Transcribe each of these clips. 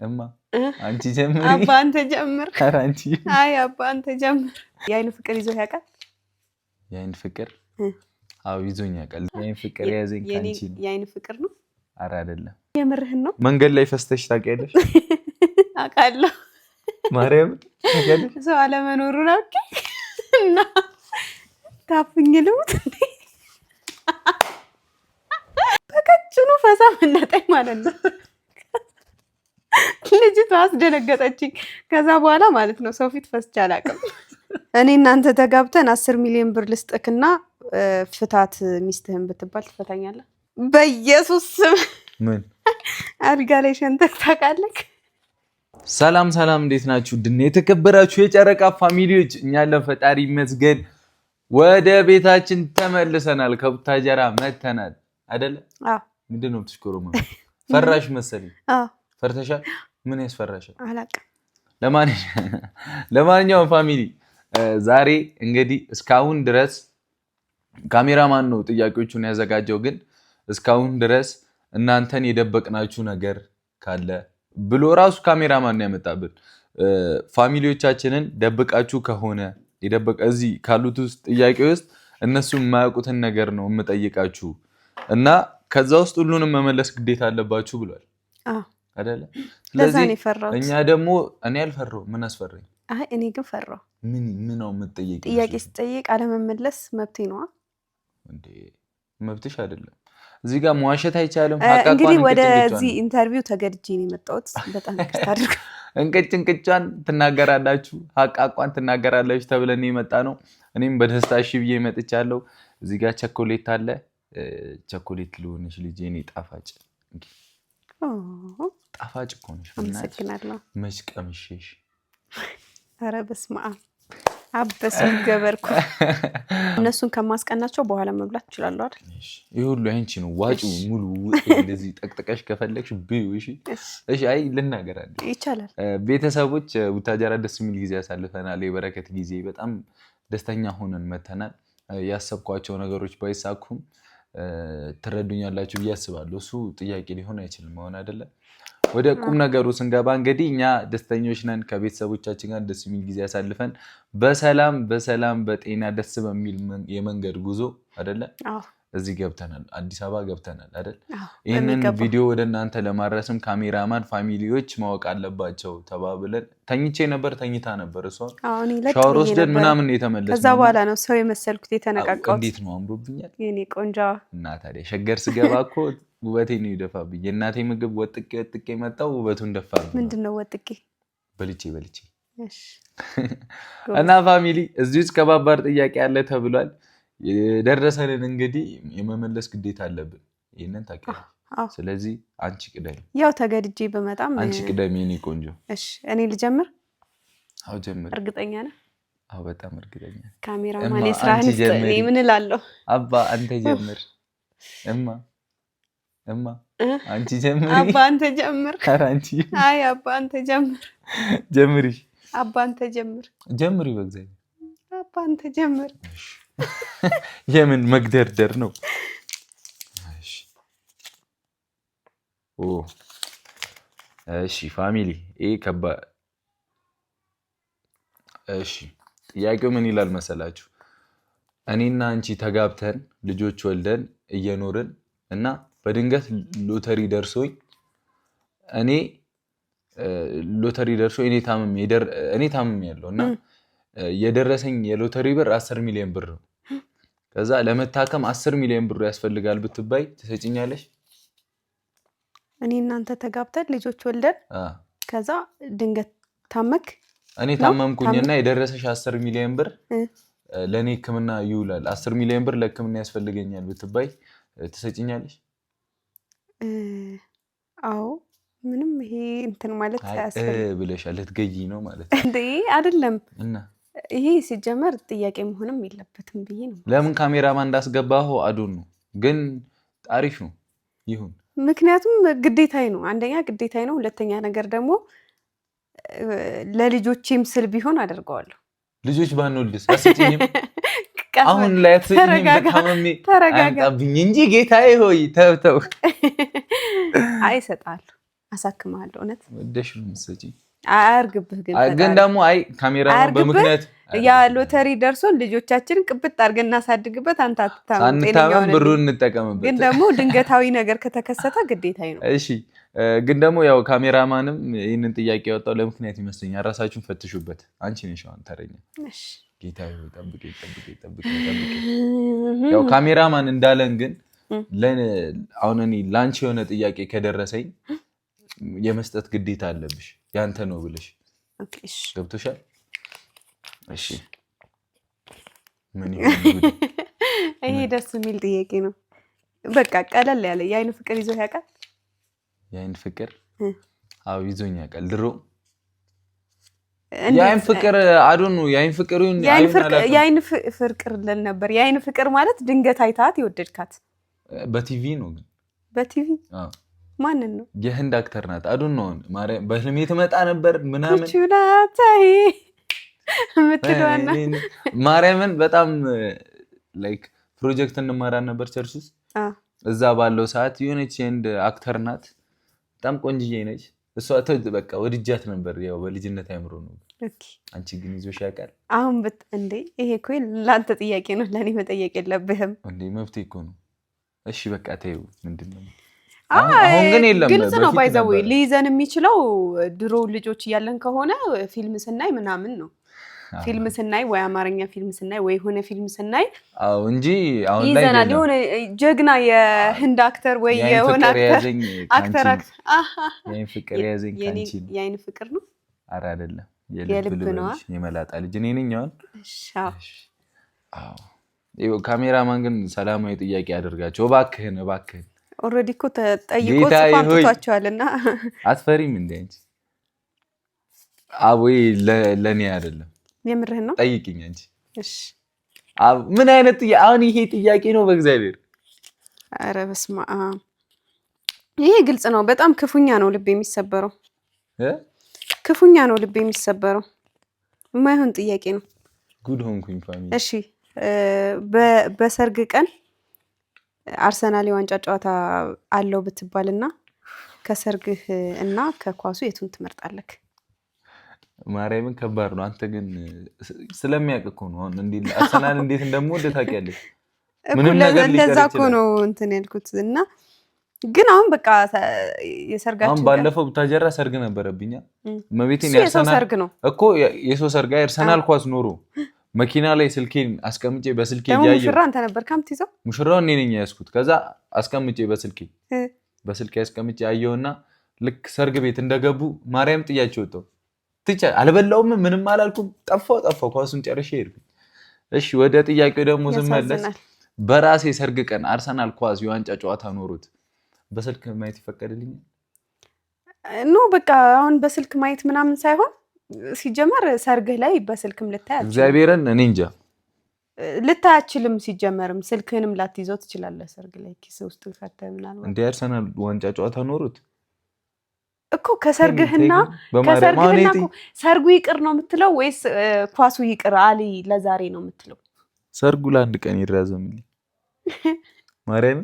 እማ አንቺ ጀምሪ። አባ አንተ ጀምር። ኧረ አንቺ አይ አባ አንተ ጀምር። የአይን ፍቅር ይዞ ያውቃል? የአይን ፍቅር አዎ ይዞኝ ያውቃል። የአይን ፍቅር የያዘኝ ካንቺ ነው። የአይን ፍቅር ነው? ኧረ አይደለም። የምርህን ነው? መንገድ ላይ ፈስተሽ ታውቂያለሽ? አውቃለሁ። ማርያም ታውቂያለሽ? ሰው አለመኖሩን አውቄ እና ታፍኝ ልሙት እንዴ? በቀጭኑ ፈሳ መነጠኝ ማለት ነው። ልጅቷ አስደነገጠችኝ። ከዛ በኋላ ማለት ነው ሰው ፊት ፈስቼ አላውቅም። እኔ እናንተ ተጋብተን 10 ሚሊዮን ብር ልስጥክና ፍታት ሚስትህን ብትባል ትፈታኛለህ? በኢየሱስ ስም። ምን አልጋ ላይ ሸንተክ ታውቃለህ? ሰላም ሰላም፣ እንዴት ናችሁ? ድን የተከበራችሁ የጨረቃ ፋሚሊዎች፣ እኛ ለፈጣሪ ይመስገን ወደ ቤታችን ተመልሰናል። ከቡታጀራ መተናል አይደለ? አዎ። ምንድን ነው የምትሽኮረመው? ፈራሽ መሰለኝ። አዎ። ፈርተሻል? ምን ያስፈራሻል? አላውቅም። ለማንኛውም ፋሚሊ ዛሬ እንግዲህ እስካሁን ድረስ ካሜራማን ነው ጥያቄዎቹን ያዘጋጀው፣ ግን እስካሁን ድረስ እናንተን የደበቅናችሁ ነገር ካለ ብሎ ራሱ ካሜራማን ነው ያመጣብን። ፋሚሊዎቻችንን ደብቃችሁ ከሆነ እዚህ ካሉት ውስጥ ጥያቄ ውስጥ እነሱ የማያውቁትን ነገር ነው የምጠይቃችሁ እና ከዛ ውስጥ ሁሉንም መመለስ ግዴታ አለባችሁ ብሏል አይደለ? ስለዚህ እኛ ደግሞ እኔ አልፈራሁም። ምን አስፈራኝ? አይ እኔ ግን ፈራሁ። ምን ነው የምትጠይቅ? ጥያቄ ስጠይቅ አለመመለስ መብቴ ነው እንዴ? መብትሽ አይደለም። እዚህ ጋር መዋሸት አይቻልም። እንግዲህ ወደዚህ ኢንተርቪው ተገድጄ ነው የመጣሁት። በጣም ይቅርታ አድርጉ። እንቅጭን ትናገራላችሁ፣ ሀቃቋን ትናገራላችሁ ተብለን የመጣ ነው። እኔም በደስታ እሺ ብዬ መጥቻለሁ። እዚህ ጋር ቸኮሌት አለ። ቸኮሌት ልሆንሽ ልጄ፣ እኔ ጣፋጭ ጣፋጭ እኮ ነሽ። አመሰግናለሁ። መች ቀምሼሽ? ኧረ በስመ አብ አበስ ገበርኩ። እነሱን ከማስቀናቸው በኋላ መብላት እችላለሁ አይደል? ይሄ ሁሉ አንቺ ነው ዋጩ ሙሉ እንደዚህ ጠቅጥቀሽ ከፈለግሽ ብዩ። እሺ አይ ልናገር አለ ይቻላል። ቤተሰቦች ቡታጀራ ደስ የሚል ጊዜ ያሳልፈናል። የበረከት ጊዜ፣ በጣም ደስተኛ ሆነን መተናል። ያሰብኳቸው ነገሮች ባይሳኩም ትረዱኛላችሁ ብዬ አስባለሁ። እሱ ጥያቄ ሊሆን አይችልም አሁን አይደለ? ወደ ቁም ነገሩ ስንገባ እንግዲህ እኛ ደስተኞች ነን። ከቤተሰቦቻችን ጋር ደስ የሚል ጊዜ ያሳልፈን በሰላም በጤና ደስ በሚል የመንገድ ጉዞ አይደለ እዚህ ገብተናል፣ አዲስ አበባ ገብተናል አይደል? ይህንን ቪዲዮ ወደ እናንተ ለማድረስም ካሜራማን ፋሚሊዎች ማወቅ አለባቸው ተባብለን ተኝቼ ነበር። ተኝታ ነበር እሷ። ሻወር ወስደን ምናምን የተመለስነው። ከዛ በኋላ ነው ሰው የመሰልኩት የተነቃቃሁት። እንዴት ነው አምሮብኛል የኔ ቆንጆ። እና ታዲያ ሸገር ስገባ እኮ ውበቴ ነው ይደፋብኝ። የእናቴ ምግብ ወጥቄ መጣው፣ ውበቱን ደፋብኝ። ምንድነው ወጥቄ? በልቼ እና ፋሚሊ እዚህ ውስጥ ከባባድ ጥያቄ አለ ተብሏል። የደረሰንን እንግዲህ የመመለስ ግዴታ አለብን። ይሄንን ታውቂያለሽ። ስለዚህ አንቺ ቅደሚ። ያው ተገድጄ በመጣም አንቺ ቅደሚ የኔ ቆንጆ። እሺ እኔ ልጀምር? አዎ ጀምር። እርግጠኛ ነህ? አዎ በጣም እርግጠኛ። ካሜራማን የስራህን እኔ ምን እላለሁ? አባ አንተ ጀምር። እማ አንቺ ጀምሪ። አባ አንተ ጀምር። ኧረ አንቺ አይ አባ አንተ ጀምር። ጀምሪ። አባ አንተ ጀምር። ጀምሪ በእግዚአብሔር። አባ አንተ ጀምር። የምን መግደርደር ነው? እሺ ፋሚሊ ይሄ ከባድ። እሺ ጥያቄው ምን ይላል መሰላችሁ? እኔና አንቺ ተጋብተን ልጆች ወልደን እየኖርን እና በድንገት ሎተሪ ደርሶኝ እኔ ታምሜ ያለው እና የደረሰኝ የሎተሪ ብር 10 ሚሊዮን ብር ነው። ከዛ ለመታከም 10 ሚሊዮን ብር ያስፈልጋል ብትባይ ትሰጪኛለሽ? እኔ እናንተ ተጋብተን ልጆች ወልደን ከዛ ድንገት ታመክ፣ እኔ ታመምኩኝና የደረሰሽ 10 ሚሊዮን ብር ለኔ ሕክምና ይውላል፣ 10 ሚሊዮን ብር ለሕክምና ያስፈልገኛል ብትባይ ትሰጪኛለሽ? አዎ ምንም ይሄ እንትን ማለት አያስፈልግም ብለሻል። ልትገዢ ነው ማለት እንዴ? አይደለም እና ይሄ ሲጀመር ጥያቄ መሆንም የለበትም ብዬ ነው። ለምን ካሜራማን እንዳስገባኸው አዱን ነው፣ ግን አሪፍ ነው ይሁን። ምክንያቱም ግዴታዬ ነው። አንደኛ ግዴታዬ ነው፣ ሁለተኛ ነገር ደግሞ ለልጆቼም ስል ቢሆን አደርገዋለሁ። ልጆች ባንወልድስ አስጭኝም? አሁን ላይ አትሰጭኝም? በታመሜ አንጣብኝ እንጂ ጌታዬ ሆይ ተው። አይ እሰጣለሁ፣ አሳክምሃለሁ። እውነት ወደሽ ነው የምትሰጪኝ። አያርግብህ ግን ደግሞ አይ ካሜራማን በምክንያት ያ ሎተሪ ደርሶን ልጆቻችንን ቅብጥ አድርገን እናሳድግበት። አንተ አትታመም፣ ሳንታመም ብሩን እንጠቀምበት። ግን ደግሞ ድንገታዊ ነገር ከተከሰተ ግዴታዬ ነው። እሺ ግን ደግሞ ያው ካሜራማንም ይህንን ጥያቄ ያወጣው ለምክንያት ይመስለኛል። ራሳችሁን ፈትሹበት። አንቺ ነሽ አሁን ተረኛ። ጌታዬ ጠብቄ። ያው ካሜራማን እንዳለን ግን አሁን እኔ ላንቺ የሆነ ጥያቄ ከደረሰኝ የመስጠት ግዴታ አለብሽ። ያንተ ነው ብለሽ ገብቶሻል? እሺ ምን ይሁን? ይሄ ደስ የሚል ጥያቄ ነው። በቃ ቀለል ያለ የአይን ፍቅር ይዞ ያውቃል? የአይን ፍቅር አዎ ይዞኝ ያውቃል። ድሮ የአይን ፍቅር አዱኑ የአይን ፍቅሩን የአይን ፍቅር ለን ነበር። የአይን ፍቅር ማለት ድንገት አይታት የወደድካት በቲቪ ነው። ግን በቲቪ አዎ ማንን ነው? የህንድ አክተር ናት። አዱኑ ነው ማርያም በህልሜ ትመጣ ነበር ምናምን ቹላታይ ምትለዋና ማርያምን በጣም ላይክ ፕሮጀክት እንማራ ነበር ቸርች ውስጥ። እዛ ባለው ሰዓት የሆነች የህንድ አክተር ናት። በጣም ቆንጅዬ ነች። እሷ በቃ ወድጃት ነበር። ያው በልጅነት አይምሮ ነው። አንቺ ግን ይዞሽ ያውቃል? አሁን እንዴ ይሄ እኮ ለአንተ ጥያቄ ነው፣ ለእኔ መጠየቅ የለብህም እንዴ። መብቴ እኮ ነው። እሺ በቃ ተይው። ምንድን ነው አሁን ግን የለም። ግልጽ ነው። ባይዘው ሊይዘን የሚችለው ድሮ ልጆች እያለን ከሆነ ፊልም ስናይ ምናምን ነው። ፊልም ስናይ ወይ አማርኛ ፊልም ስናይ ወይ ሆነ ፊልም ስናይ አዎ እንጂ አሁን ላይ ይዘናል። የሆነ ጀግና የህንድ አክተር ወይ የሆነ አክተር የአይን ፍቅር ያዘኝ ካንቺ ነው። የአይን ፍቅር ነው? ኧረ አይደለም፣ የልብ ነው። የመላጣ ልጅ እኔ ነኝ አሁን። አዎ ካሜራማን ግን ሰላማዊ ጥያቄ አድርጋቸው እባክህን። ኦልሬዲ እኮ ተጠይቆ ጽፋቷቸዋልና አትፈሪም እንዴ አንቺ? አቦይ ለኔ አይደለም የምርህን ነው? ጠይቂኝ አንቺ። እሺ ምን አይነት አሁን ይሄ ጥያቄ ነው በእግዚአብሔር? ኧረ በስመ አብ ይሄ ግልጽ ነው። በጣም ክፉኛ ነው ልብ የሚሰበረው። ክፉኛ ነው ልብ የሚሰበረው። የማይሆን ጥያቄ ነው። ጉድ ሆንኩኝ ፋሚሊ። እሺ በሰርግ ቀን አርሰናል የዋንጫ ጨዋታ አለው ብትባልና ከሰርግህ እና ከኳሱ የቱን ትመርጣለህ? ማርያምን ከባድ ነው። አንተ ግን ስለሚያውቅ እኮ ነው። አሁን እንዴ አርሰናል እንዴት እንደምወድ ታውቂያለሽ። ምንም ነገር ለዛ እኮ ነው እንትን ያልኩት። እና ግን አሁን በቃ የሰርጋችን አሁን ባለፈው ብታጀራ ሰርግ ነበረብኛ። መቤቴን የሰው ሰርግ ነው እኮ የሰው ሰርግ። አርሰናል ኳስ ኖሮ መኪና ላይ ስልኬን አስቀምጬ በስልኬ ያየው ሙሽራ አንተ ነበር ካምትይዘው? ሙሽራው እኔ ነኝ ያስኩት። ከዛ አስቀምጬ በስልኬ አስቀምጬ አየውና ልክ ሰርግ ቤት እንደገቡ ማርያም ጥያቸው ወጣው። አልበላውም፣ ምንም አላልኩም። ጠፋው ኳሱን ጨርሼ ሄድኩኝ። እሺ ወደ ጥያቄው ደግሞ ስመለስ በራሴ ሰርግ ቀን አርሰናል ኳስ የዋንጫ ጨዋታ ኖሩት በስልክ ማየት ይፈቀድልኛል? ኖ በቃ አሁን በስልክ ማየት ምናምን ሳይሆን ሲጀመር ሰርግህ ላይ በስልክም ልታይ አትችልም። እግዚአብሔርን እኔ እንጃ ልታይ አትችልም። ሲጀመርም ስልክህንም ላትይዘው ትችላለህ ሰርግ ላይ ኪስ ውስጥ ከተህ ምናልባት። እንደ አርሰናል ዋንጫ ጨዋታ ኖሩት እኮ ከሰርግህና ሰርጉ ይቅር ነው የምትለው ወይስ ኳሱ ይቅር አሊ ለዛሬ ነው የምትለው? ሰርጉ ለአንድ ቀን ይራዘምልኝ ማርያም።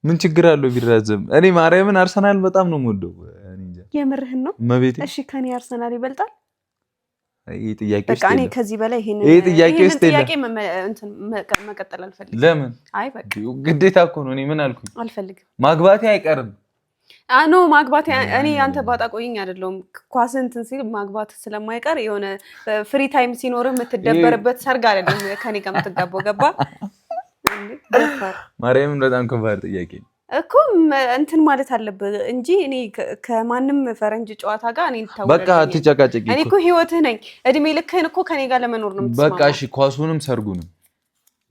ምን ችግር አለው ቢራዘም? እኔ ማርያምን አርሰናል በጣም ነው የምወደው። የምርህን ነው? መቤቴ እሺ ከኔ አርሰናል ይበልጣል? ይሄ ጥያቄ በቃ እኔ ከዚህ በላይ ይሄን ጥያቄ መቀጠል አልፈልግም። ለምን? አይ በቃ ግዴታ እኮ ነው። እኔ ምን አልኩኝ? አልፈልግም። ማግባቴ አይቀርም። ኖ ማግባቴ እኔ አንተ ባጣ ቆይኝ አይደለም። ኳስ እንትን ሲል ማግባት ስለማይቀር የሆነ ፍሪ ታይም ሲኖር የምትደበርበት ሰርግ አይደለም ከኔ ጋር የምትጋባው። ገባ ማርያምን በጣም ከባድ ጥያቄ እኮ እንትን ማለት አለብህ እንጂ እኔ ከማንም ፈረንጅ ጨዋታ ጋር እኔ ልታወራ በቃ አትጨቃጨቂ። እኔ እኮ ህይወትህ ነኝ። እድሜ ልክህን እኮ ከኔ ጋር ለመኖር ነው የምትስማማው። በቃ እሺ ኳሱንም ሰርጉንም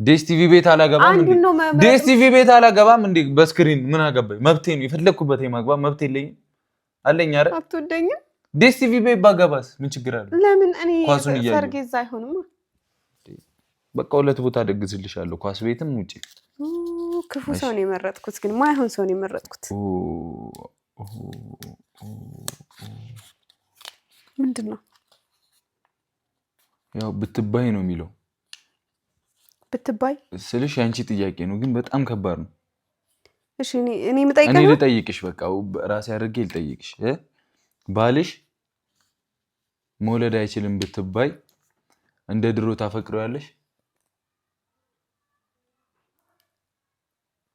ዲኤስቲቪ ቤት አላገባም እንዴ? ዲኤስቲቪ ቤት አላገባም እንዴ? በስክሪን ምን አገባኝ? መብቴ ነው። የፈለኩበት የማግባት መብቴ የለኝም አለኝ። አረ አትወደኝም? ዲኤስቲቪ ቤት ባገባስ ምን ችግር አለ? ለምን እኔ ሰርግ እዛ አይሆንም? በቃ ሁለት ቦታ ደግስልሻለሁ፣ ኳስ ቤትም ውጪ። ክፉ ሰው ነው የመረጥኩት፣ ግን ማይሆን ሰው ነው የመረጥኩት። ምንድነው? ያው ብትባይ ነው የሚለው። ብትባይ ስልሽ ያንቺ ጥያቄ ነው፣ ግን በጣም ከባድ ነው። እሺ እኔ የምጠይቀው እኔ ልጠይቅሽ በቃ ራሴ አድርጌ ልጠይቅሽ ባልሽ መውለድ አይችልም ብትባይ እንደ ድሮ ታፈቅሪዋለሽ?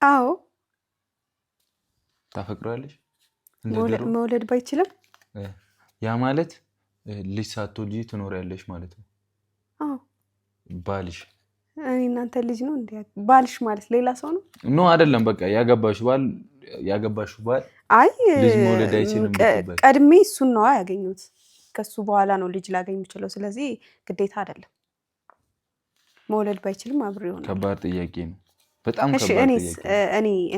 አዎ ታፈቅሪዋለሽ? መውለድ ባይችልም ያ ማለት ልጅ ሳትወልጂ ትኖሪያለሽ ማለት ነው። አዎ ባልሽ እኔ እናንተ ልጅ ነው እንዴ? ባልሽ ማለት ሌላ ሰው ነው? ኖ አይደለም። በቃ ያገባሽው ባል አይ ልጅ መውለድ አይችልም ብትባይ ቀድሜ እሱን ነው ያገኘሁት። ከሱ በኋላ ነው ልጅ ላገኝ የምችለው። ስለዚህ ግዴታ አይደለም። መውለድ ባይችልም አብሬ ይሆናል። ከባድ ጥያቄ ነው። በጣም እሺ ከባድ ጥያቄ።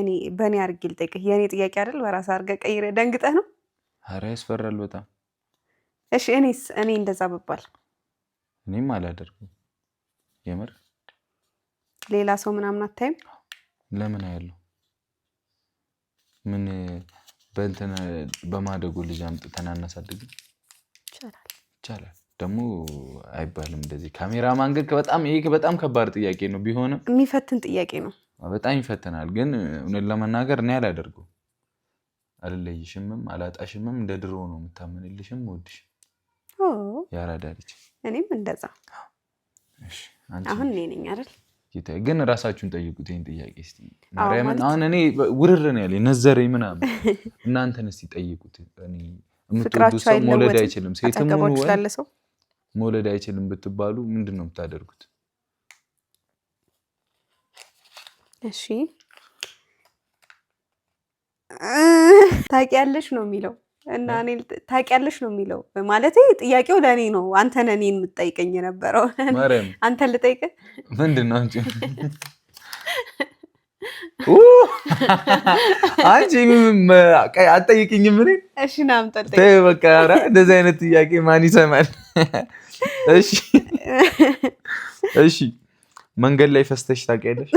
እኔ በእኔ አድርጌ ልጠይቅህ። የእኔ ጥያቄ አይደል? በራስህ አድርገህ ቀይረህ ደንግጠህ ነው? ኧረ ያስፈራል በጣም። እሺ እኔ እንደዛ ብባል እኔም አላደርግም። የምር ሌላ ሰው ምናምን አታይም? ለምን አያለው? ምን በእንትን በማደጎ ልጅ አምጥተን አናሳድግም? ይቻላል ደግሞ አይባልም እንደዚህ ካሜራ ማንገድ። በጣም ከባድ ጥያቄ ነው። ቢሆንም የሚፈትን ጥያቄ ነው። በጣም ይፈትናል። ግን እውነት ለመናገር እኔ አላደርገው። አልለይሽምም፣ አላጣሽምም። እንደ ድሮ ነው የምታመንልሽም ወድሽ ያራዳ ልጅ። እኔም እንደዛ። አሁን እኔ ነኝ አይደል? ግን ራሳችሁን ጠይቁት ይሄን ጥያቄ እስቲ። ማርያምን አሁን እኔ ውርር ነው ያለኝ ነዘረኝ ምናምን። እናንተን እስቲ ጠይቁት። እኔ የምትወዱት ሰው መውለድ አይችልም፣ ሴትም ሆነ ወንድ መውለድ አይችልም ብትባሉ ምንድን ነው የምታደርጉት? እሺ ታውቂያለሽ ነው የሚለው እና እኔ ታውቂያለሽ ነው የሚለው ማለት ጥያቄው ለእኔ ነው። አንተ ነህ እኔን የምትጠይቀኝ የነበረው። አንተን ልጠይቅህ ምንድን ነው አንቺ አትጠይቅኝም? ምን? እሺ ና አምጣልኝ። ተይ በቃ ኧረ እንደዚህ አይነት ጥያቄ ማን ይሰማል? እሺ መንገድ ላይ ፈስተሽ ታውቂያለሽ?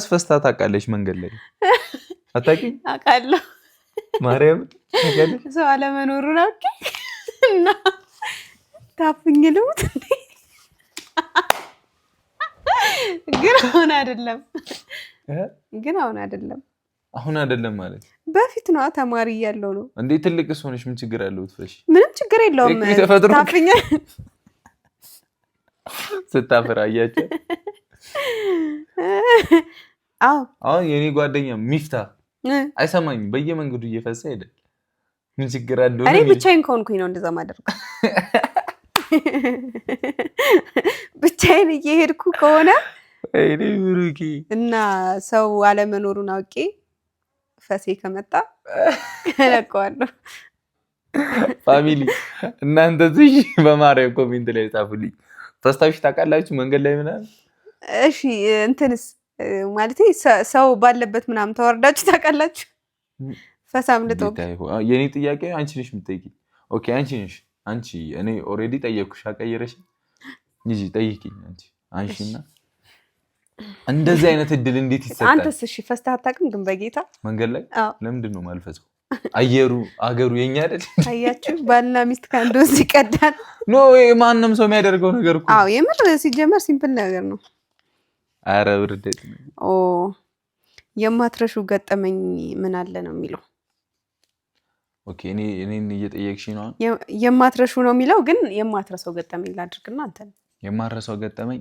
ፈስታ ታውቃለች? መንገድ ላይ አታውቂም? አውቃለሁ። ማርያም ታውቂያለሽ? ሰው አለመኖሩን አውቄ እና ታፍኝ ልሙት እንዴ? ግን አሁን አይደለም። አሁን አይደለም ማለት በፊት ነው። ተማሪ እያለሁ ነው። እንዴ ትልቅ ሆነሽ ምን ችግር አለው? ትፈሽ ምንም ችግር የለውም። ታፍኛ ስታፈራ አያቸው። አሁን የኔ ጓደኛ ሚፍታ አይሰማኝም። በየመንገዱ እየፈሳ ሄደ። ምን ችግር አለው? እኔ ብቻዬን ከሆንኩኝ ነው እንደዛ ማደርገው። ብቻዬን እየሄድኩ ከሆነ እና ሰው አለመኖሩን አውቄ ፈሴ ከመጣ እለቀዋለሁ። ፋሚሊ እናንተ ትሽ በማርያም ኮሜንት ላይ ጻፉልኝ። ፈስታችሁ ታውቃላችሁ መንገድ ላይ ምናምን? እሺ እንትንስ ማለት ሰው ባለበት ምናምን ተወርዳችሁ ታውቃላችሁ? ፈሳም ልጠው። የኔ ጥያቄ አንቺ ነሽ የምትጠይቂኝ። ኦኬ አንቺ እኔ ኦልሬዲ ጠየቅኩሽ። አቀየረሽ እንጂ ጠይቂኝ አንቺ አንሺና እንደዚህ አይነት እድል እንዴት ይሰጣል? አንተስ? እሺ ፈስተህ አታውቅም? ግን በጌታ መንገድ ላይ ለምንድን ነው ማልፈሰው? አገሩ የኛ አይደል? አያችሁ ባልና ሚስት ከአንዱ ወንዝ ይቀዳል። ኖ ማንም ሰው የሚያደርገው ነገር እኮ። አዎ የምር ሲጀመር ሲምፕል ነገር ነው። አረ ብርደት የማትረሹ ገጠመኝ ምን አለ ነው የሚለው። ኦኬ እኔን እየጠየቅሽ ነው። የማትረሹ ነው የሚለው ግን የማትረሰው ገጠመኝ ላድርግና አንተ የማትረሳው ገጠመኝ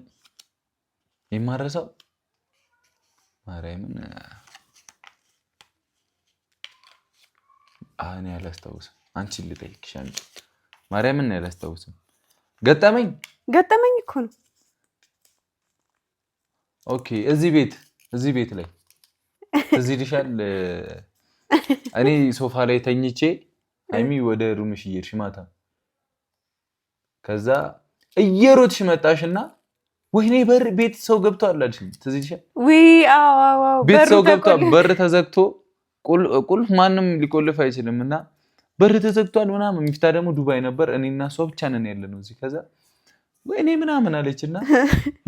የማትረሳው ማርያምን እኔ አላስታውስም። አንቺን ልጠይቅሽ። አንቺ ማርያምን አላስታውስም። ገጠመኝ እኮ ነው። ኦኬ እዚህ ቤት ላይ እዚህ ልሻል። እኔ ሶፋ ላይ ተኝቼ አይሚ ወደ ሩምሽ እየሄድሽ ማታ ከዛ እየሮጥሽ መጣሽና ወይኔ ቤት ሰው ገብቷል አልሽኝ። ትዝ ይልሻል? ቤት ሰው ገብቷል፣ በር ተዘግቶ ቁልፍ ማንም ሊቆልፍ አይችልም እና በር ተዘግቷል ምናምን። ሚፍታ ደግሞ ዱባይ ነበር። እኔና እሷ ብቻ ነን ያለነው እዚህ። ከዛ ወይኔ ምናምን አለችና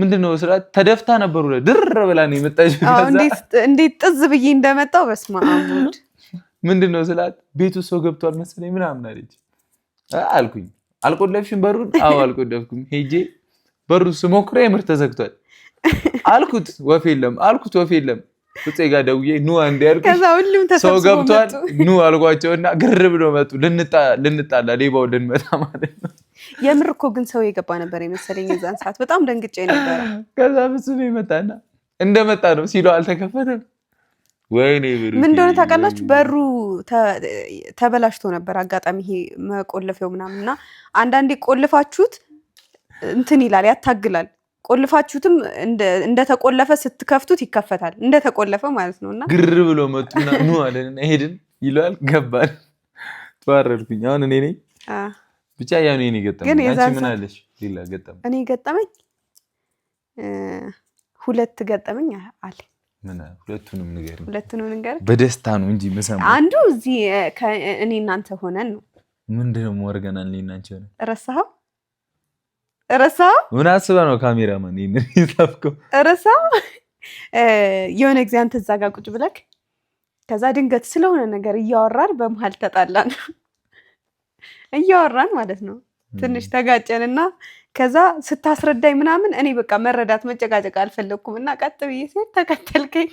ምንድነው ስላት ተደፍታ ነበር ወለ ድር ብላ ነው የመጣችው። እንዴት ጥዝ ብዬ እንደመጣው በስመ አብ ወልድ። ምንድነው ስላት ቤቱ ሰው ገብቷል መሰለኝ ምናምን አለች። አልኩኝ አልቆለፍሽም በሩን? አዎ አልቆለፍኩም። ሄጄ በሩ ስሞክረው የምር ተዘግቷል። አልኩት ወፍ የለም። ፍፄ ጋር ደውዬ ኑ አንዴ ያልኩ ከዛ ሁሉም ሰው ተሰብስቦ ገብቷል መጡ። ኑ አልኳቸውና ግር ብሎ መጡ። ልንጣላ ሌባው ልንመታ ማለት ነው። የምር እኮ ግን ሰው የገባ ነበር የመሰለኝ የዛን ሰዓት በጣም ደንግጬ ነበር። ከዛ ፍጹም ይመጣና እንደመጣ ነው ሲለው አልተከፈተም። ወይኔ ብሩ ምን እንደሆነ ታውቃላችሁ? በሩ ተበላሽቶ ነበር አጋጣሚ ይሄ መቆለፊያው ምናምንና አንዳንዴ ቆልፋችሁት እንትን ይላል ያታግላል። ቆልፋችሁትም እንደተቆለፈ ስትከፍቱት ይከፈታል እንደተቆለፈ ማለት ነውና ግር ብሎ መጡና ኑ አለንና ሄድን ይሏል። ገባን ተዋረድኩኝ። አሁን እኔ ነኝ ብቻ ያኔ እኔ ገጠመኝ። አንቺ ምን አለሽ? ሌላ ገጠመኝ? እኔ ገጠመኝ 2 ገጠመኝ አለ። ምን? ሁለቱንም ንገረኝ። በደስታ ነው እንጂ መሰማ። አንዱ እዚህ እኔ እናንተ ሆነን ነው። ምንድነው ወርገናል? እኔ እናንተ ሆነን ረሳኸው? ምን አስበህ ነው ካሜራማን ይሄን ይጻፍከው? ረሳኸው? የሆነ ጊዜ አንተ እዛ ጋር ቁጭ ብለክ ከዛ ድንገት ስለሆነ ነገር እያወራን በመሀል ተጣላን። እያወራን ማለት ነው ትንሽ ተጋጨንና ከዛ ስታስረዳኝ ምናምን እኔ በቃ መረዳት መጨቃጨቅ አልፈለኩም እና ቀጥ ብዬ ሲል ተከተልከኝ።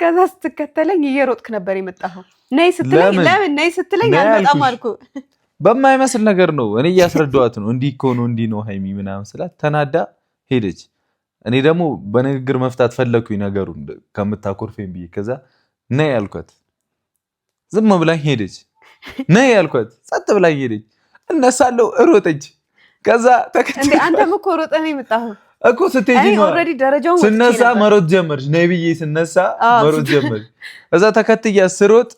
ከዛ ስትከተለኝ እየሮጥክ ነበር የመጣኸው። ነይ ስትለኝ ለምን ነይ ስትለኝ አልመጣም አልኩ። በማይመስል ነገር ነው እኔ እያስረዳኋት ነው። እንዲህ እኮ ነው እንዲህ ነው ሃይሚ ምናምን ስላት ተናዳ ሄደች። እኔ ደግሞ በንግግር መፍታት ፈለኩኝ ነገሩን ከምታኮርፈኝ ብዬ። ከዛ ነይ ያልኳት ዝም ብላኝ ሄደች። ነይ ያልኳት ጸጥ ብላኝ ሄደች። እነሳለሁ እሮጠች። ከዛ እንዴ አንተም እኮ ሮጠህ ነው የመጣኸው እኮ ስትሄጂ ነው። ኦልሬዲ ደረጃውን ስነሳ መሮጥ ጀመርሽ። ነይ ብዬ ስነሳ መሮጥ ጀመርሽ። ከዛ ተከትያ ስሮጥ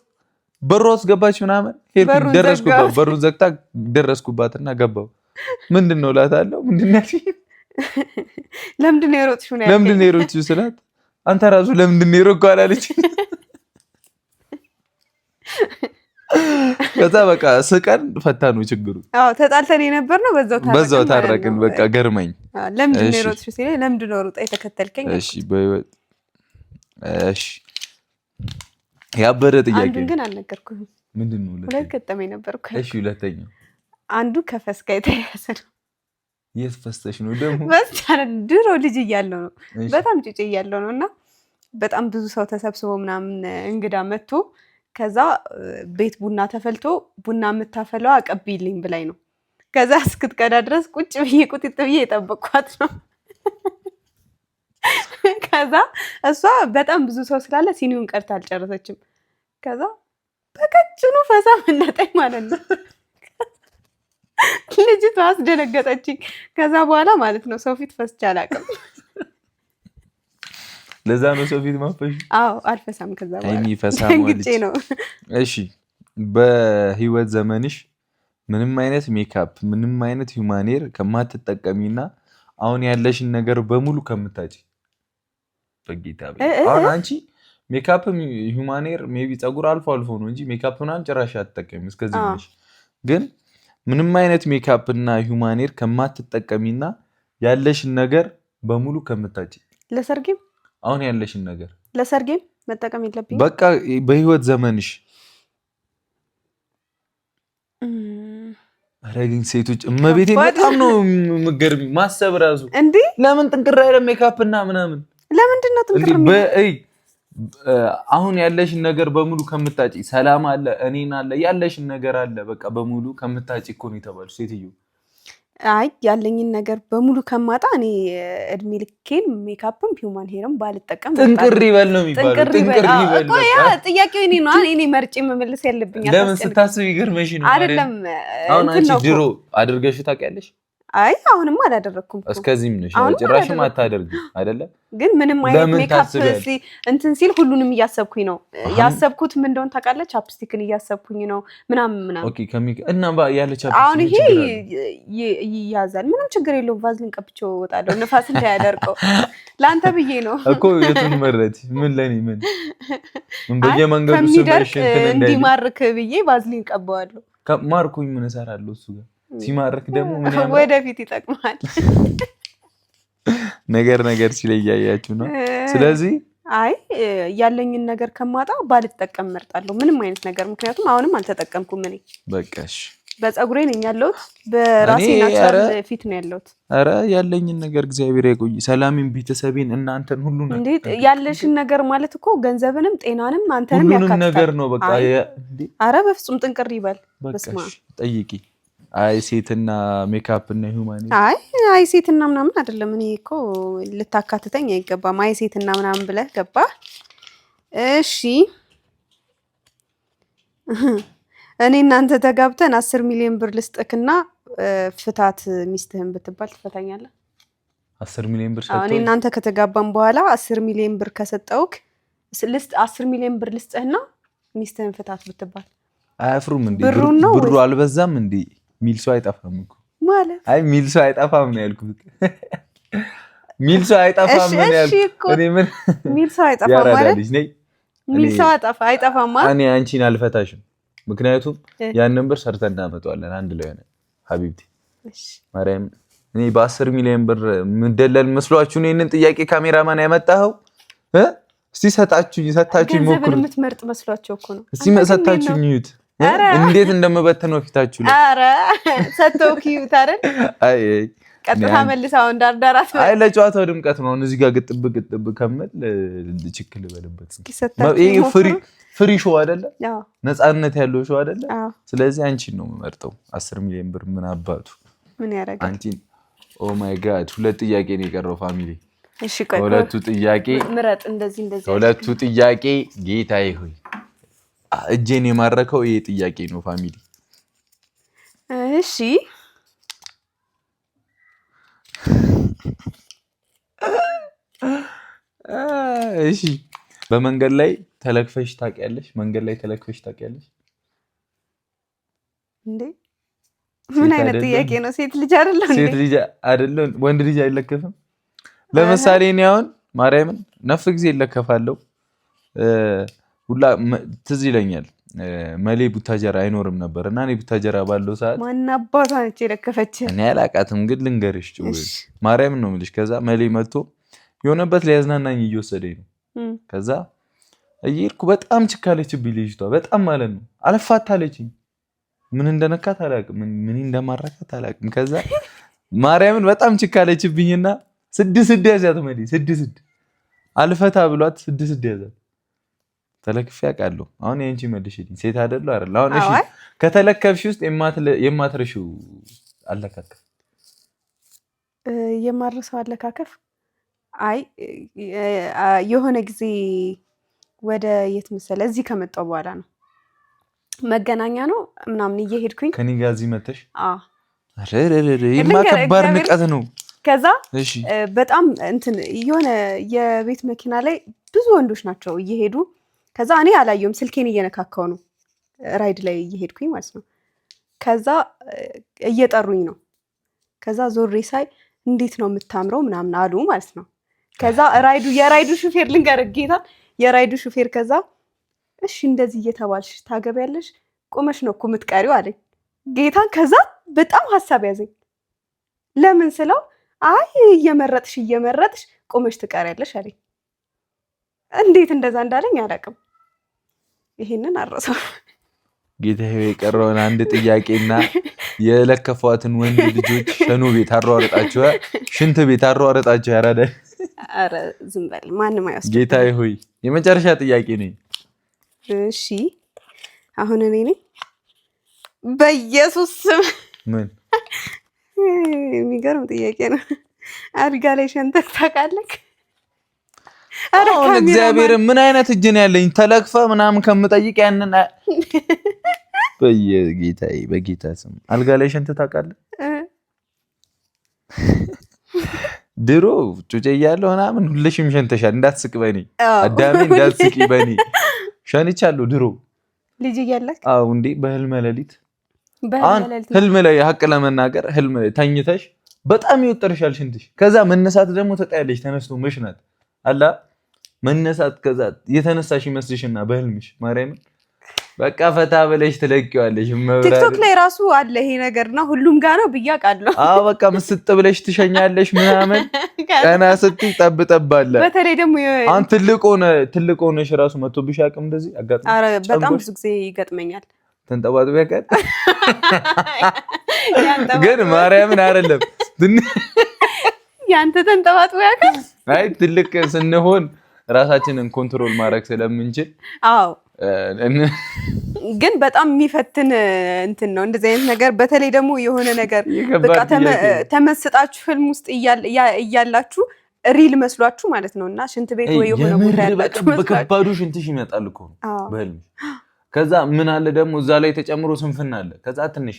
በሩ ውስጥ ገባች ምናምን ሄድኩ። ደረስኩባት፣ በሩን ዘግታ ደረስኩባትና ገባሁ። ምንድን ነው እላታለሁ። ምንድን ነው ያልሽኝ? ለምንድን ነው የሮጥሽው ነው ያልከኝ? ለምንድን ነው የሮጥሽው ስላት አንተ ራሱ ለምንድን ነው የሮጥከው አላለች። ከዛ በቃ ስቀን ፈታ ነው ችግሩ። አዎ ተጣልተን የነበር ነው በዛው ታረቅን። በቃ ገርመኝ። ለምንድን ነው የሮጥሽው ሲለኝ ለምንድን ነው ሮጣ የተከተልከኝ? እሺ እሺ ያበረ ጥያቄ። አንዱን ግን አልነገርኩህም። ምንድን ነው? 2 ገጠመኝ ነበርኩ። እሺ ሁለተኛው አንዱ ከፈስ ጋር የተያያዘ ነው። የት ፈስተሽ ነው ደግሞ? ድሮ ልጅ እያለሁ ነው በጣም ጭጭ እያለሁ ነው እና በጣም ብዙ ሰው ተሰብስቦ ምናምን እንግዳ መጥቶ ከዛ ቤት ቡና ተፈልቶ ቡና የምታፈለው አቀብይልኝ ብላኝ ነው። ከዛ እስክትቀዳ ድረስ ቁጭ ብዬ ቁጥጥ ብዬ የጠበቅኳት ነው። ከዛ እሷ በጣም ብዙ ሰው ስላለ ሲኒውን ቀርታ አልጨረሰችም። ከዛ በቀጭኑ ፈሳ መነጠኝ ማለት ነው። ልጅቷ አስደነገጠችኝ። ከዛ በኋላ ማለት ነው ሰው ፊት ፈስቼ አላውቅም። ለዛ ነው ሰው ፊት ማፈሽ? አዎ አልፈሳም። ከዛ በኋላ ደንግጬ ነው። እሺ በህይወት ዘመንሽ ምንም አይነት ሜካፕ ምንም አይነት ሂውማኔር ከማትጠቀሚና አሁን ያለሽን ነገር በሙሉ ከምታጪ በጌታ አሁን አንቺ ሜካፕም ሂውማኔር ሜቢ ፀጉር አልፎ አልፎ ነው እንጂ ሜካፕ ምናምን ጭራሽ አትጠቀሚ እስከዚህ ነሽ። ግን ምንም አይነት ሜካፕ እና ሂውማኔር ከማትጠቀሚና ያለሽን ነገር በሙሉ ከምታጪ ለሰርጌም አሁን ያለሽን ነገር ለሰርጌም መጠቀም የለብኝም። በቃ በህይወት ዘመንሽ አረጋኝ ሴቶች እመቤቴ በጣም ነው የምገርሚ። ማሰብ ራሱ እንዴ ለምን ጥንቅር አይደለም ሜካፕ እና ምናምን ለምንድን ነው ጥንቅር? አሁን ያለሽን ነገር በሙሉ ከምታጪ ሰላም አለ እኔን አለ ያለሽን ነገር አለ በቃ በሙሉ ከምታጪ እኮ ነው የተባለው ሴትዮ። አይ ያለኝን ነገር በሙሉ ከማጣ እኔ እድሜ ልኬን ሜካፕም ሂውማን ሄርም ባልጠቀም ጥንቅር ይበል ነው የሚባለው። ጥንቅር ይበል እኮ ያ ጥያቄው እኔ ነው። እኔ መርጬ መመለስ ያለብኝ ለምን ስታስብ ይገርመሽ ነው አይደለም። አሁን አንቺ ድሮ አድርገሽ ታውቂያለሽ? አይ አሁንማ አላደረኩም። እስከዚህም ነሽ ጭራሽም አታደርጊ አይደለ? ግን ምንም አይነት ሜካፕ እንትን ሲል ሁሉንም እያሰብኩኝ ነው ያሰብኩት። ምን እንደሆነ ታውቃለህ? ቻፕስቲክን እያሰብኩኝ ነው ምናምን። ኦኬ እና ያለ ቻፕስቲክ አሁን ይሄ ይያዛል፣ ምንም ችግር የለውም። ቫዝሊን ቀብቼው እወጣለሁ ንፋስ እንዳያደርቀው። ለአንተ ብዬ ነው እኮ። የቱን መረጥ? ምን ለኔ ምን በየመንገዱ ስመሽ እንዲማርክ ብዬ ቫዝሊን ቀባዋለሁ። ማርኩኝ ምን እሰራለሁ እሱ ጋር ሲማርክ ደግሞ ምን ያለው ወደፊት ይጠቅማል። ነገር ሲለያያችሁ ነው። ስለዚህ አይ ያለኝን ነገር ከማጣ ባልጠቀም መርጣለሁ ምንም አይነት ነገር። ምክንያቱም አሁንም አልተጠቀምኩም እኔ። በቃሽ በፀጉሬ ነኝ ያለሁት፣ በራሴ ናቹራል ፊት ነው ያለሁት። ኧረ ያለኝን ነገር እግዚአብሔር ያቆይ፣ ሰላሜን፣ ቤተሰቤን፣ እናንተን ሁሉ ነው። እንዴ ያለሽን ነገር ማለት እኮ ገንዘብንም ጤናንም አንተንም ያካትታል። ሁሉንም ነገር ነው በቃ። ኧረ በፍጹም ጥንቅር ይበል። በስማ ጠይቂ። አይ ሴትና ሜካፕ እና ሂውማን አይ ሴትና ምናምን አይደለም። እኔ እኮ ልታካትተኝ አይገባም። አይ ሴትና ምናምን ብለህ ገባ። እሺ እኔ እናንተ ተጋብተን 10 ሚሊዮን ብር ልስጥክና ፍታት ሚስትህን ብትባል ትፈታኛለህ? 10 ሚሊዮን ብር ሰጥተው እኔ እናንተ ከተጋባን በኋላ 10 ሚሊዮን ብር ከሰጠውክ 10 ሚሊዮን ብር ልስጥህና ሚስትህን ፍታት ብትባል አያፍሩም እንዴ? ብሩ አልበዛም እንዴ? ሚል ሰው አይጠፋም እኮ ማለት። አይ ሚል ሰው አይጠፋም ነው ያልኩት። ሚል ሰው አይጠፋም ነው ያልኩት። እኔ ምን ሚል ሰው አይጠፋም ማለት ሚል ሰው አይጠፋም ማለት እኔ አንቺን አልፈታሽም። ምክንያቱም ያንን ብር ሰርተን እናመጣዋለን አንድ ላይ ሆነ ሀቢብቲ። ማርያም እኔ በ10 ሚሊዮን ብር ምደለል መስሏችሁ ነው ይሄንን ጥያቄ ካሜራማን ያመጣኸው? እስቲ ሰጣችሁኝ ሞክሩ። ገንዘብ የምትመርጥ መስሏቸው እኮ ነው። እስቲ ሰጣችሁኝ ይዩት እንዴት እንደምበተነው ፊታችሁ ላይ። ኧረ ሰጥተውክ ይዩት አይደል? አይ ቀጥታ መልሳው እንዳርዳራት። አይ ለጨዋታው ድምቀት ነው። እዚህ ጋር ግጥብ ከመል ችክል በልበት። ይሄ ፍሪ ሾው አይደለ? ነፃነት ያለው ሾው አይደለ? ስለዚህ አንቺን ነው የምመርጠው። 10 ሚሊዮን ብር ምን አባቱ ምን ያደርጋል አንቺን። ኦ ማይ ጋድ 2 ጥያቄ ነው የቀረው ፋሚሊ። እሺ ቆይ 2ቱ ጥያቄ ምረጥ። እንደዚህ 2ቱ ጥያቄ ጌታዬ ሆይ እጄን የማረከው ይሄ ጥያቄ ነው ፋሚሊ። እሺ እሺ በመንገድ ላይ ተለክፈሽ ታውቂያለሽ? መንገድ ላይ ተለክፈሽ ታውቂያለሽ እንዴ? ምን አይነት ጥያቄ ነው? ሴት ልጅ አይደለም እንዴ? ሴት ልጅ አይደለም ወንድ ልጅ አይለከፍም? ለምሳሌ እኔ አሁን ማርያምን ነፍ ጊዜ ይለከፋለሁ ሁላ ትዝ ይለኛል። መሌ ቡታጀራ አይኖርም ነበር እና እኔ ቡታጀራ ባለው ሰዓት ማን አባቷ ነች የለከፈች? እኔ አላውቃትም፣ ግን ልንገርሽ ማርያምን ነው የምልሽ። ከዛ መሌ መጥቶ የሆነበት ሊያዝናናኝ እየወሰደኝ ነው። ከዛ እየሄድኩ በጣም ችካለችብኝ ልጅቷ፣ በጣም ማለት ነው። አልፋታለችኝ። ምን እንደነካት አላውቅም፣ ምን እንደማረካት አላውቅም። ከዛ ማርያምን በጣም ችካለችብኝና 6 ያዛት መሌ 6 አልፈታ ብሏት 6 ያዛት። ተለክፌ አውቃለሁ። አሁን የአንቺ መልሽልኝ። ሴት አይደለሁ አይደል? አሁን እሺ ከተለከፍሽ ውስጥ የማትረሺው አለካከፍ የማርሰው አለካከፍ አይ የሆነ ጊዜ ወደ የት መሰለ እዚህ ከመጣሁ በኋላ ነው። መገናኛ ነው ምናምን እየሄድኩኝ ከኔ ጋር እዚህ መተሽ የማከባር ንቀት ነው። ከዛ በጣም እንትን የሆነ የቤት መኪና ላይ ብዙ ወንዶች ናቸው እየሄዱ። ከዛ እኔ አላየሁም፣ ስልኬን እየነካካው ነው ራይድ ላይ እየሄድኩኝ ማለት ነው። ከዛ እየጠሩኝ ነው። ከዛ ዞሬ ሳይ እንዴት ነው የምታምረው ምናምን አሉ ማለት ነው። ከዛ የራይዱ ሹፌር ልንገርህ ጌታን የራይዱ ሹፌር ከዛ እሺ እንደዚህ እየተባልሽ ታገቢያለሽ? ቁመሽ ነው እኮ የምትቀሪው አለኝ ጌታን። ከዛ በጣም ሀሳብ ያዘኝ። ለምን ስለው አይ እየመረጥሽ ቁመሽ ትቀሪያለሽ አለኝ። እንዴት እንደዛ እንዳለኝ አላውቅም። ይሄንን አረሰው ጌታዬ። የቀረውን አንድ ጥያቄና የለከፏትን ወንድ ልጆች ሸኖ ቤት አሯሯጣቸው፣ ሽንት ቤት አሯሯጣቸው ያራዳ። አረ ዝም በል ማንም አይወስድ። ጌታዬ ሆይ የመጨረሻ ጥያቄ ነኝ። እሺ አሁን እኔ ነኝ። በኢየሱስ ስም ምን የሚገርም ጥያቄ ነው። አልጋ ላይ ሸንተህ ታውቃለህ? አሁን እግዚአብሔር ምን አይነት እጅ ነው ያለኝ? ተለክፈ ምናምን ከምጠይቅ ያንን በየጌታዬ በጌታ ስም አልጋ ላይ ሸንተህ ታውቃለህ? ድሮ ጩጬ እያለሁ ምናምን ሁልሽም ሸንተሻል። እንዳትስቅ በኔ አዳሜ፣ እንዳትስቂ በኔ ሸንቻለሁ ድሮ ልጅ እያለህ። አዎ እንዴ በህልመ ሌሊት ህልም ላይ ሀቅ ለመናገር ህልም ተኝተሽ በጣም ይወጠርሻል ሽንትሽ። ከዛ መነሳት ደግሞ ተጣያለሽ ተነስቶ መሽናት አላ መነሳት። ከዛ የተነሳሽ ይመስልሽና በህልምሽ ማርያምን በቃ ፈታ ብለሽ ትለቂዋለሽ። ቲክቶክ ላይ ራሱ አለ ይሄ ነገርና ሁሉም ጋር ነው ብዬ አውቃለሁ። አዎ በቃ ምስጥ ብለሽ ትሸኛለሽ ምናምን ቀና ስትይ ጠብጠብ አለ። በተለይ ደግሞ አሁን ትልቅ ሆነሽ ራሱ መቶብሽ አቅም እንደዚህ አጋጥሞ። ኧረ በጣም ብዙ ጊዜ ይገጥመኛል። ተንጠባጥቦ ያውቃል ግን ማርያምን አይደለም ያንተ ተንጠባጥቦ ያውቃል አይ ትልቅ ስንሆን ራሳችንን ኮንትሮል ማድረግ ስለምንችል አዎ ግን በጣም የሚፈትን እንትን ነው እንደዚህ አይነት ነገር በተለይ ደግሞ የሆነ ነገር በቃ ተመስጣችሁ ፊልም ውስጥ እያላችሁ ሪል መስሏችሁ ማለት ነውና ሽንት ቤት ወይ የሆነ ቦታ ያላችሁ በከባዱ ሽንትሽ ይመጣል እኮ በህልም ከዛ ምን አለ ደግሞ እዛ ላይ ተጨምሮ ስንፍና አለ ከዛ ትንሽ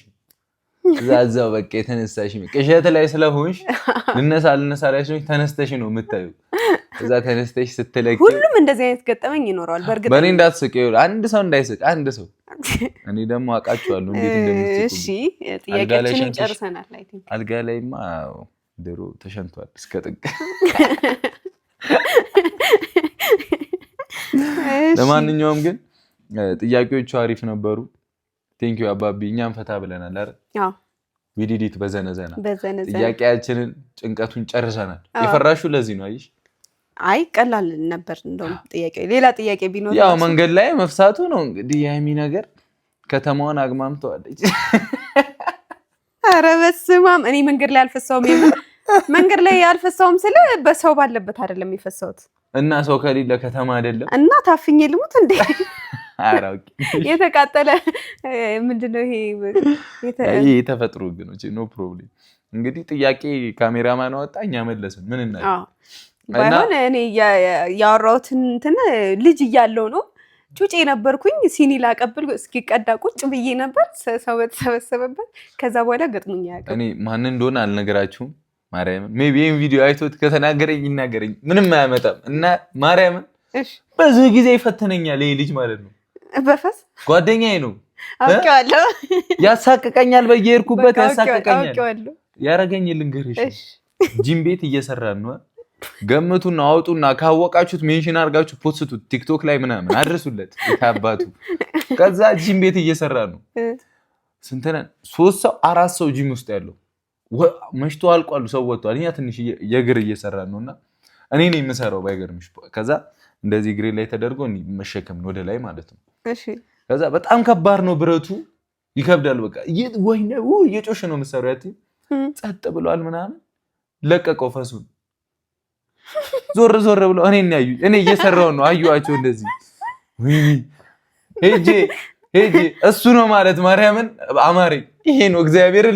እዛው በቃ የተነሳሽ ቅዠት ላይ ስለሆንሽ ልነሳ ላይ ስለሆንሽ ተነስተሽ ነው የምታዩ እዛ ተነስተሽ ስትለቂ ሁሉም እንደዚህ አይነት ገጠመኝ ይኖራል በርግጥ በእኔ እንዳትስቅ አንድ ሰው እንዳይስቅ አንድ ሰው እኔ ደግሞ አውቃቸዋለሁ እንዴት እንደምትስቁ እሺ ጥያቄያችንን ጨርሰናል አይ ቲንክ አልጋ ላይማ ድሮ ተሸንቷል እስከ ጥግ ለማንኛውም ግን ጥያቄዎቹ አሪፍ ነበሩ ቴንክ ዩ አባቢ እኛም ፈታ ብለናል አይደል አዎ ቪዲዲት በዘነዘና ጥያቄያችንን ጭንቀቱን ጨርሰናል የፈራሹ ለዚህ ነው አይሽ አይ ቀላል ነበር እንደውም ጥያቄ ሌላ ጥያቄ ቢኖር ያው መንገድ ላይ መፍሳቱ ነው እንግዲህ ያሚ ነገር ከተማውን አግማምተዋለች ኧረ በስመ አብ እኔ መንገድ ላይ አልፈሳውም መንገድ ላይ አልፈሳውም ስለ በሰው ባለበት አይደለም የፈሳውት እና ሰው ከሌለ ከተማ አይደለም እና ታፍኜ ልሙት እንዴ አራውቂ የተቃጠለ ምንድነው ይሄ የተፈጥሮ ግኖች ኖ ፕሮብሌም እንግዲህ ጥያቄ ካሜራማን አወጣኛ መለስን ምን እና ባይሆን እኔ ያወራሁትን እንትን ልጅ እያለው ነው ጩጬ ነበርኩኝ ሲኒ ላቀብል እስኪቀዳ ቁጭ ብዬ ነበር ሰው በተሰበሰበበት ከዛ በኋላ ገጥሞኝ ያውቃል እኔ ማን እንደሆነ አልነገራችሁም ማርያምን ሜቢ ይሄን ቪዲዮ አይቶት ከተናገረኝ ይናገረኝ ምንም አያመጣም እና ማርያምን እሺ በዚህ ጊዜ ይፈተነኛል ይሄ ልጅ ማለት ነው በፈስ ጓደኛዬ ነው አውቀዋለሁ ያሳቀቀኛል በየርኩበት ያሳቀቀኛል ያረገኝ ልንገርሽ ጂም ቤት እየሰራን ነው ገምቱና አውጡና ካወቃችሁት ሜንሽን አድርጋችሁ ፖስቱት ቲክቶክ ላይ ምናምን አድርሱለት የታባቱ ከዛ ጂም ቤት እየሰራ ነው ስንተና 3 ሰው 4 ሰው ጂም ውስጥ ያለው መሽቶ አልቋል ሰው ወጥቷል እኛ ትንሽ የግር እየሰራ ነውና እኔ ነኝ የምሰራው ባይገርምሽ ከዛ እንደዚህ ግሬ ላይ ተደርጎ መሸከም ነው ወደ ላይ ማለት ነው እሺ ከዛ በጣም ከባድ ነው ብረቱ ይከብዳል በቃ ወይኔ እየጮሽ ነው የምሰራው ያቲ ጸጥ ብሏል ምናምን ለቀቀው ፈሱን ዞር ብሎ እኔ እየሰራው ነው አዩአቸው እንደዚህ ወይኔ ሄጄ እሱ ነው ማለት ማርያምን አማሪ ይሄ ነው እግዚአብሔር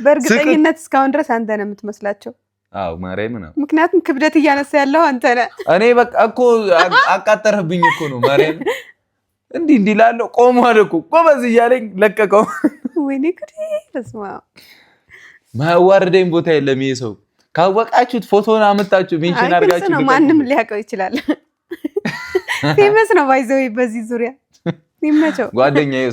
በእርግጠኝነት እስካሁን ድረስ አንተ ነህ የምትመስላቸው አው ማርያምን ነው ምክንያቱም ክብደት እያነሳ ያለው አንተ ነህ እኔ በቃ እኮ አቃጠረብኝ እኮ ነው ማርያም እንዲህ ላለው ቆሟል እኮ ቆመዝ እያለኝ ለቀቀው ወይኔ ግዴ ተስማ ማዋርደኝ ቦታ የለም ይሄ ሰው ካወቃችሁት ፎቶና አመጣችሁ ሜንሽን አድርጋችሁ ነው ማንንም ሊያቀው ይችላል ፌመስ ነው ባይዘው በዚህ ዙሪያ ይመቸው ጓደኛዬ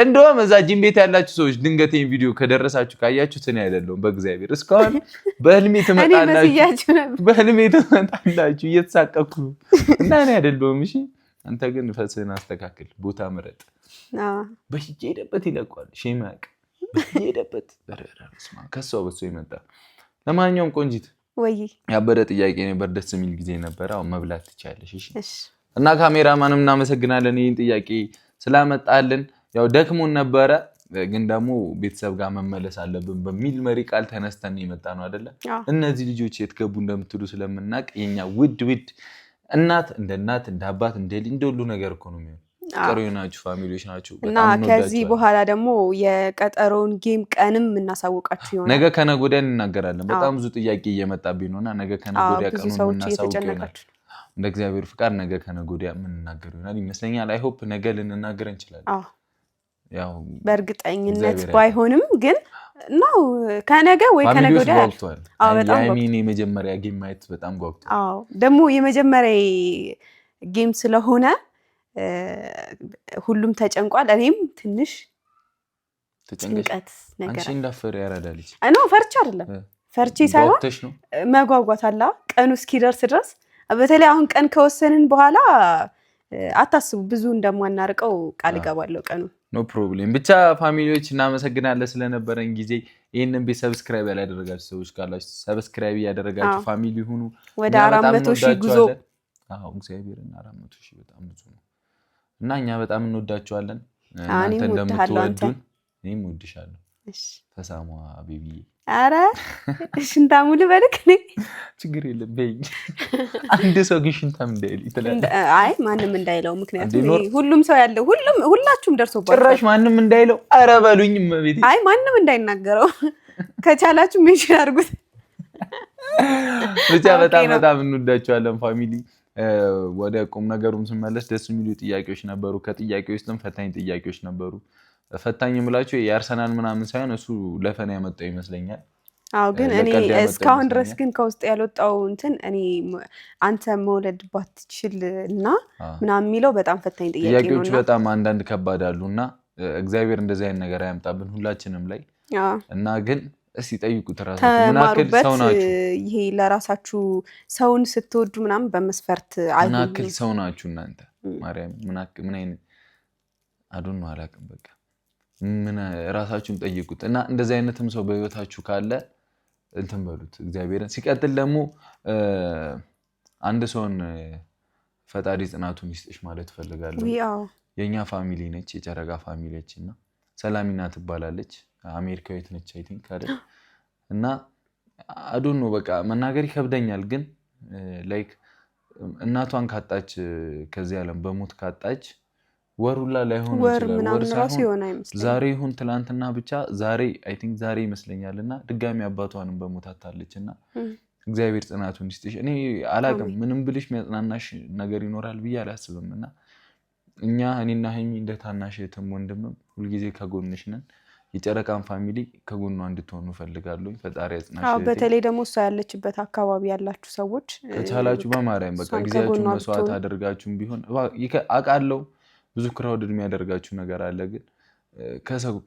እንደውም እዛ ጂም ቤት ያላችሁ ሰዎች ድንገት ይሄን ቪዲዮ ከደረሳችሁ ካያችሁት እኔ አይደለሁም በእግዚአብሔር እስካሁን በህልሜ ትመጣላችሁ እየተሳቀኩ እና እኔ አይደለሁም እሺ አንተ ግን ፈስህን አስተካክል ቦታ ምረጥ በየሄደበት ይለቋል ሼማቅ በየሄደበት በረራስማ ከሷው በሱ ይመጣ ለማንኛውም ቆንጂት ወይ ያበደ ጥያቄ ነበር ደስ የሚል ጊዜ ነበር አሁን መብላት ትቻለሽ እሺ እና ካሜራማንም እናመሰግናለን ይሄን ጥያቄ ስላመጣልን ያው ደክሞን ነበረ ግን ደግሞ ቤተሰብ ጋር መመለስ አለብን በሚል መሪ ቃል ተነስተን የመጣ ነው አይደለ እነዚህ ልጆች የትገቡ እንደምትሉ ስለምናቅ የኛ ውድ እናት እንደ አባት እንደ ሁሉ ነገር እኮ ነው የሚሆነው ቀሪናችሁ ፋሚሊዎች ናችሁ እና ከዚህ በኋላ ደግሞ የቀጠሮውን ጌም ቀንም እናሳውቃችሁ ይሆናል ነገ ከነገ ወዲያ እንናገራለን በጣም ብዙ ጥያቄ እየመጣብኝ ነውና ነገ ከነገ ወዲያ ቀኑን እናሳውቃለን እንደ እግዚአብሔር ፍቃድ ነገ ከነገ ወዲያ ምን እናገር ይሆናል ይመስለኛል አይ ሆፕ ነገ ልንናገር እንችላለን ያው በእርግጠኝነት ባይሆንም ግን ነው ከነገ ወይ ከነገ ወዲያ በጣም ያሚኔ መጀመሪያ ጌም ማየት በጣም ጓጉቷል ደግሞ የመጀመሪያ ጌም ስለሆነ ሁሉም ተጨንቋል እኔም ትንሽ ጭንቀት ነገር አንቺ እንዳፈር ያራዳልሽ ነው ፈርቻ አይደለም ፈርቼ ሳይሆን መጓጓት አላ ቀኑ እስኪደርስ ድረስ በተለይ አሁን ቀን ከወሰንን በኋላ አታስቡ ብዙ እንደማናርቀው ቃል ገባለው ቀኑ ኖ ፕሮብሌም ብቻ ፋሚሊዎች እናመሰግናለን ስለነበረን ጊዜ ይሄንን ቤት ሰብስክራይብ ያላደረጋችሁ ሰዎች ካላችሁ ሰብስክራይብ ያደረጋችሁ ፋሚሊ ሁኑ ወደ 400,000 ጉዞ እግዚአብሔርን 400,000 በጣም ብዙ ነው እና እኛ በጣም እንወዳችኋለን። እናንተ እንደምትወዱን እኔም እወድሻለሁ። ተሳሟ ቤቢዬ። ኧረ ሽንታሙ ልበልክ እኔ ችግር የለም በይኝ። አንድ ሰው ግን ሽንታም እንዳይል ይተላል። አይ ማንም እንዳይለው፣ ምክንያቱም ሁሉም ሰው ያለው ሁላችሁም ደርሶባችሁ ጭራሽ ማንም እንዳይለው። ኧረ በሉኝ እመቤቴ። አይ ማንም እንዳይናገረው ከቻላችሁ ሜንሽን አድርጉት። ብቻ በጣም እንወዳችኋለን ፋሚሊ። ወደ ቁም ነገሩም ስመለስ ደስ የሚሉ ጥያቄዎች ነበሩ። ከጥያቄዎች ውስጥም ፈታኝ ጥያቄዎች ነበሩ። ፈታኝ የምላቸው የአርሰናል ምናምን ሳይሆን እሱ ለፈና ያመጣው ይመስለኛል። አዎ ግን እኔ እስካሁን ድረስ ግን ከውስጥ ያልወጣው እንትን እኔ አንተ መውለድ ባትችል እና ምናምን የሚለው በጣም ፈታኝ ጥያቄ ነው። ጥያቄዎች በጣም አንዳንድ ከባድ አሉ እና እግዚአብሔር እንደዚህ አይነት ነገር አያምጣብን ሁላችንም ላይ እና ግን እስቲ ጠይቁት ራሳችሁ ምን ያክል ሰው ናችሁ? ይሄ ለራሳችሁ ሰውን ስትወዱ ምናምን በመስፈርት ምን ያክል ሰው ናችሁ እናንተ? ማርያም ምን አይነት አዱን ነው አላውቅም። በቃ ምን ራሳችሁን ጠይቁት እና እንደዚህ አይነትም ሰው በህይወታችሁ ካለ እንትን በሉት እግዚአብሔርን። ሲቀጥል ደግሞ አንድ ሰውን ፈጣሪ ጽናቱን ይስጥሽ ማለት ፈልጋለሁ። የኛ ፋሚሊ ነች፣ የጨረቃ ፋሚሊ ነች እና ሰላሚና ትባላለች። አሜሪካዊት ነች አይ ቲንክ አይደል? እና አዱን ነው በቃ መናገር ይከብደኛል፣ ግን ላይክ እናቷን ካጣች ከዚህ ዓለም በሞት ካጣች ወሩላ ላይሆን ይችላል። ዛሬ ይሁን ትላንትና ብቻ ዛሬ አይ ቲንክ ዛሬ ይመስለኛል እና ድጋሚ አባቷንም በሞት አጣለች እና እግዚአብሔር ጽናቱን ይስጥሽ። እኔ አላቅም ምንም ብልሽ የሚያጽናናሽ ነገር ይኖራል ብዬ አላስብም እና እኔና ሀይሚ እንደ ታናሽ እህትም ወንድምም ሁልጊዜ ከጎንሽ ነን። የጨረቃን ፋሚሊ ከጎኗ እንድትሆኑ ፈልጋለሁ። ፈጣሪ ያጽናሽ። በተለይ ደግሞ እሷ ያለችበት አካባቢ ያላችሁ ሰዎች ከቻላችሁ በማርያም በቃ ጊዜያችሁን መስዋዕት አድርጋችሁም ቢሆን አውቃለሁ ብዙ ክራውድድ የሚያደርጋችሁ ነገር አለ፣ ግን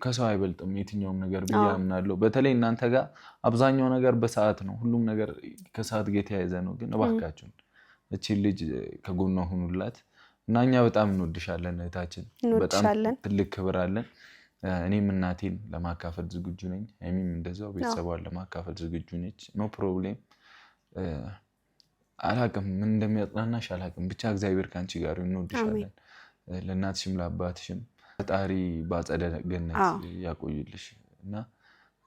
ከሰው አይበልጥም የትኛውም ነገር ብዬ አምናለሁ። በተለይ እናንተ ጋር አብዛኛው ነገር በሰዓት ነው፣ ሁሉም ነገር ከሰዓት ጋር የተያያዘ ነው። ግን እባካችሁን እቺን ልጅ ከጎኗ ሁኑላት እና እኛ በጣም እንወድሻለን እህታችን፣ በጣም ትልቅ ክብር አለን። እኔም እናቴን ለማካፈል ዝግጁ ነኝ፣ ሀይሚም እንደዛው ቤተሰቧን ለማካፈል ዝግጁ ነች። ኖ ፕሮብሌም። አላቅም ምን እንደሚያጽናናሽ አላቅም፣ ብቻ እግዚአብሔር ከአንቺ ጋር እንወድሻለን። ለእናትሽም ለአባትሽም ፈጣሪ በአጸደ ገነት ያቆይልሽ እና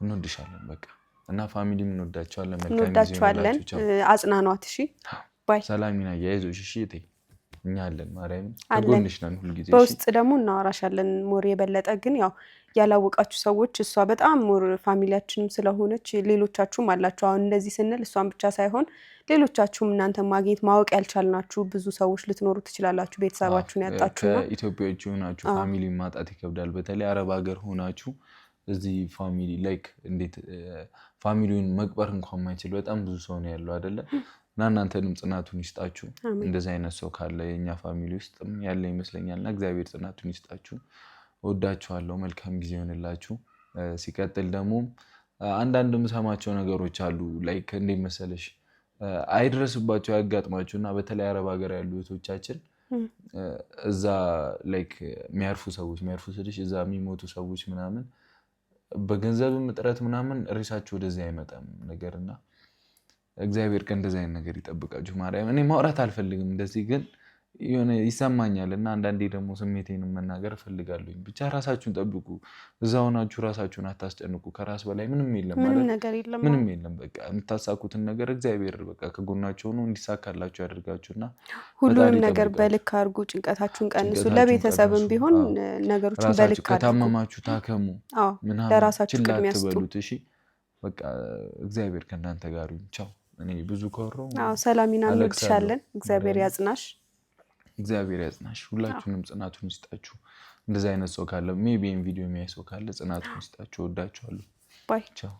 እንወድሻለን በቃ እና ፋሚሊም እንወዳቸዋለን። እንወዳቸዋለን። አጽናኗት። እሺ ባይ። ሰላሚና ያይዞሽ። እሺ እቴ እኛ አለን ማርያም ከጎንሽ ነን ሁልጊዜ። በውስጥ ደግሞ እናወራሻለን ሞር የበለጠ። ግን ያው ያላወቃችሁ ሰዎች እሷ በጣም ሞር ፋሚሊያችንም ስለሆነች ሌሎቻችሁም አላችሁ። አሁን እንደዚህ ስንል እሷን ብቻ ሳይሆን ሌሎቻችሁም እናንተ ማግኘት ማወቅ ያልቻልናችሁ ብዙ ሰዎች ልትኖሩ ትችላላችሁ። ቤተሰባችሁን ያጣችሁ ነው። ከኢትዮጵያዎች ሆናችሁ ፋሚሊ ማጣት ይከብዳል። በተለይ አረብ ሀገር ሆናችሁ እዚህ ፋሚሊ ላይክ እንዴት ፋሚሊውን መቅበር እንኳን ማይችል በጣም ብዙ ሰው ነው ያለው አይደለ? እና እናንተንም ጽናቱን ይስጣችሁ። እንደዚህ አይነት ሰው ካለ የኛ ፋሚሊ ውስጥም ያለ ይመስለኛልና እግዚአብሔር ጽናቱን ይስጣችሁ። ወዳችኋለሁ። መልካም ጊዜ ይሆንላችሁ። ሲቀጥል ደግሞ አንዳንድ የምሰማቸው ነገሮች አሉ ላይክ እንዴት መሰለሽ አይድረስባቸው ያጋጥማችሁ እና በተለይ አረብ ሀገር ያሉ እህቶቻችን እዛ ላይክ የሚያርፉ ስልሽ እዛ የሚሞቱ ሰዎች ምናምን በገንዘብም እጥረት ምናምን ሬሳቸው ወደዚህ አይመጣም ነገርና እግዚአብሔር ከእንደዚህ አይነት ነገር ይጠብቃችሁ ማርያም። እኔ ማውራት አልፈልግም እንደዚህ፣ ግን የሆነ ይሰማኛል እና አንዳንዴ ደግሞ ስሜቴንም መናገር እፈልጋለሁኝ። ብቻ ራሳችሁን ጠብቁ፣ እዛ ሆናችሁ ራሳችሁን አታስጨንቁ። ከራስ በላይ ምንም የለም ማለት ምንም የለም። በቃ የምታሳኩትን ነገር እግዚአብሔር በቃ ከጎናችሁ ሆኖ እንዲሳካላችሁ ያደርጋችሁና ሁሉንም ነገር በልክ አድርጉ። ጭንቀታችሁን ቀንሱ። ለቤተሰብም ቢሆን ነገሮችን በልክ አድርጉ። ከታመማችሁ ታከሙ፣ ለራሳችሁ ቅድሚያ ስጡ። እሺ በቃ እግዚአብሔር ከእናንተ ጋር ይሁን። ቻው። እኔ ብዙ ከወራሁ ሰላሚና እንወድሻለን። እግዚአብሔር ያጽናሽ። እግዚአብሔር ያጽናሽ። ሁላችሁንም ጽናቱን ይስጣችሁ። እንደዚህ አይነት ሰው ካለ ሜቢ ቪዲዮ የሚያይ ሰው ካለ ጽናቱን ይስጣችሁ። ወዳችኋለሁ። ባይ። ቻው።